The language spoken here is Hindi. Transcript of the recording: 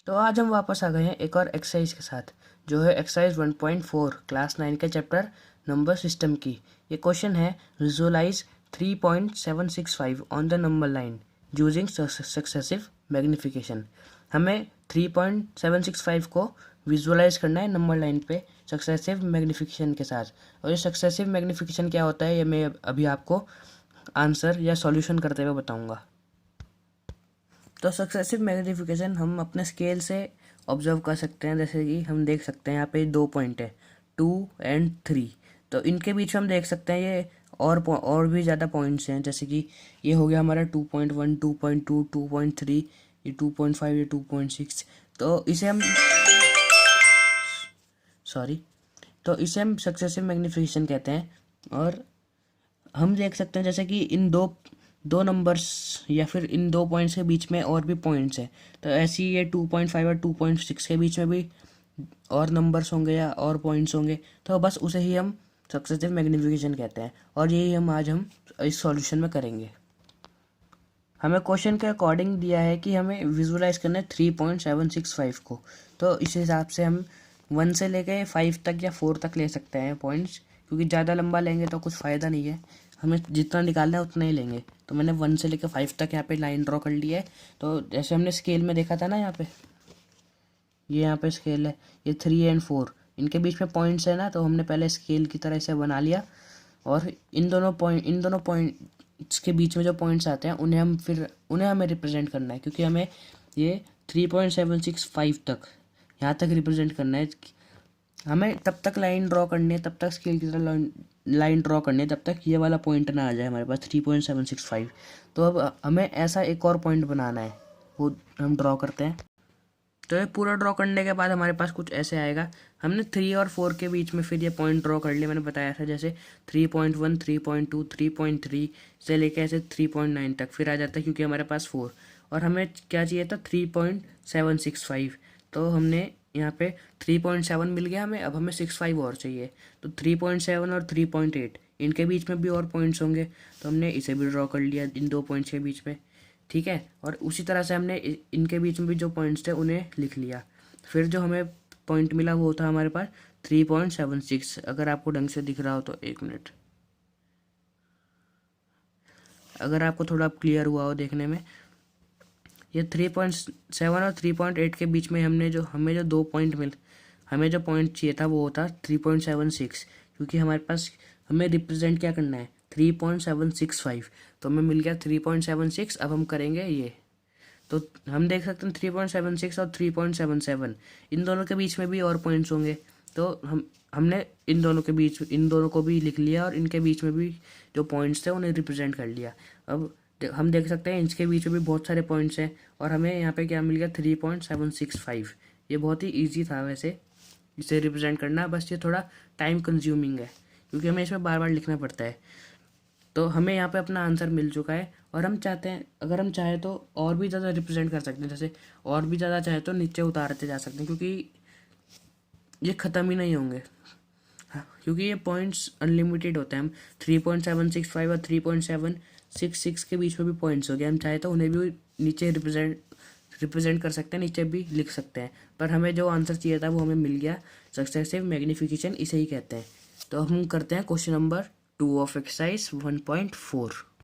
तो आज हम वापस आ गए हैं एक और एक्सरसाइज के साथ, जो है एक्सरसाइज 1.4 क्लास 9 के चैप्टर नंबर सिस्टम की। ये क्वेश्चन है, visualise 3.765 on the number line using successive magnification. हमें 3.765 को विजुअलाइज करना है नंबर लाइन पे सक्सेसिव मैग्निफिकेशन के साथ। और ये सक्सेसिव मैग्निफिकेशन क्या होता है, ये मैं अभी आपको आंसर या सॉल्यूशन करते हुए बताऊंगा। तो सक्सेसिव मैग्निफिकेशन हम अपने स्केल से ऑब्जर्व कर सकते हैं। जैसे कि हम देख सकते हैं यहाँ पे 2 पॉइंट है, 2 और 3। तो इनके बीच में हम देख सकते हैं ये और भी ज़्यादा पॉइंट्स हैं। जैसे कि ये हो गया हमारा 2.1, 2.2, 2.3, ये 2.5, ये 2.6। तो इसे हम सॉरी तो इसे हम सक्सेसिव मैग्निफिकेशन कहते हैं। और हम देख सकते हैं जैसे कि इन दो दो नंबर्स या फिर इन 2 पॉइंट्स के बीच में और भी पॉइंट्स हैं। तो ऐसे ही ये 2.5 और 2.6 के बीच में भी और नंबर्स होंगे या और पॉइंट्स होंगे। तो बस उसे ही हम सक्सेसिव मैग्निफिकेशन कहते हैं। और यही हम इस सॉल्यूशन में करेंगे। हमें क्वेश्चन के अकॉर्डिंग दिया है कि हमें विजुलाइज करना है 3.765 को। तो इस हिसाब से हम 1 से लेके 5 तक या 4 तक ले सकते हैं पॉइंट्स, क्योंकि ज़्यादा लंबा लेंगे तो कुछ फ़ायदा नहीं है। हमें जितना निकालना है उतना ही लेंगे। तो मैंने 1 से लेकर 5 तक यहाँ पे लाइन ड्रॉ कर ली है। तो जैसे हमने स्केल में देखा था ना, यहाँ पे स्केल है, ये 3 और 4, इनके बीच में पॉइंट्स है ना। तो हमने पहले स्केल की तरह इसे बना लिया। और इन दोनों पॉइंट्स के बीच में जो पॉइंट्स आते हैं उन्हें हमें रिप्रेजेंट करना है, क्योंकि हमें ये 3.765 तक यहाँ तक रिप्रेजेंट करना है। हमें तब तक लाइन ड्रॉ करनी है, तब तक स्केल की तरह लाइन ड्रॉ करनी है, तब तक ये वाला पॉइंट ना आ जाए हमारे पास 3.765। तो अब हमें ऐसा एक और पॉइंट बनाना है, वो हम ड्रॉ करते हैं। तो ये पूरा ड्रॉ करने के बाद हमारे पास कुछ ऐसे आएगा। हमने 3 और 4 के बीच में फिर ये पॉइंट ड्रॉ कर लिया। मैंने बताया था जैसे 3.1, 3.2, 3.3 से लेके ऐसे 3.9 तक फिर आ जाता है, क्योंकि हमारे पास 4। और हमें क्या चाहिए था, 3.765। तो हमने यहाँ पे 3.7 मिल गया हमें। अब हमें 65 और चाहिए। तो 3.7 और 3.8 इनके बीच में भी और पॉइंट्स होंगे। तो हमने इसे भी ड्रॉ कर लिया इन 2 पॉइंट्स के बीच में, ठीक है। और उसी तरह से हमने इनके बीच में भी जो पॉइंट्स थे उन्हें लिख लिया। फिर जो हमें पॉइंट मिला वो था हमारे पास 3.76। अगर आपको ढंग से दिख रहा हो तो एक मिनट, अगर आपको थोड़ा क्लियर हुआ हो देखने में, ये 3.7 और 3.8 के बीच में हमें जो 2 पॉइंट हमें जो पॉइंट चाहिए था वो होता 3.76, क्योंकि हमारे पास हमें रिप्रेजेंट क्या करना है, 3.765। तो हमें मिल गया 3.76। अब हम करेंगे ये। तो हम देख सकते हैं 3.76 और 3.77, इन दोनों के बीच में भी और पॉइंट्स होंगे। तो हमने इन दोनों को भी लिख लिया और इनके बीच में भी जो पॉइंट्स थे उन्हें रिप्रेजेंट कर लिया। अब हम देख सकते हैं इसके बीच में भी बहुत सारे पॉइंट्स हैं। और हमें यहाँ पे क्या मिल गया, 3.765। ये बहुत ही ईजी था वैसे इसे रिप्रेजेंट करना, बस ये थोड़ा टाइम कंज्यूमिंग है, क्योंकि हमें इसमें बार बार लिखना पड़ता है। तो हमें यहाँ पे अपना आंसर मिल चुका है। और हम चाहते हैं, अगर हम चाहें तो और भी ज़्यादा रिप्रेजेंट कर सकते हैं। जैसे और भी ज़्यादा चाहे तो नीचे उतारते जा सकते हैं, क्योंकि ये ख़त्म ही नहीं होंगे। हाँ, क्योंकि ये पॉइंट्स अनलिमिटेड होते हैं। हम 3.765 और 3.766 के बीच में भी पॉइंट्स हो गए। हम चाहे तो उन्हें भी नीचे रिप्रेजेंट कर सकते हैं, नीचे भी लिख सकते हैं। पर हमें जो आंसर चाहिए था वो हमें मिल गया। सक्सेसिव मैग्निफिकेशन इसे ही कहते हैं। तो हम करते हैं क्वेश्चन नंबर 2 ऑफ एक्सरसाइज 1.4।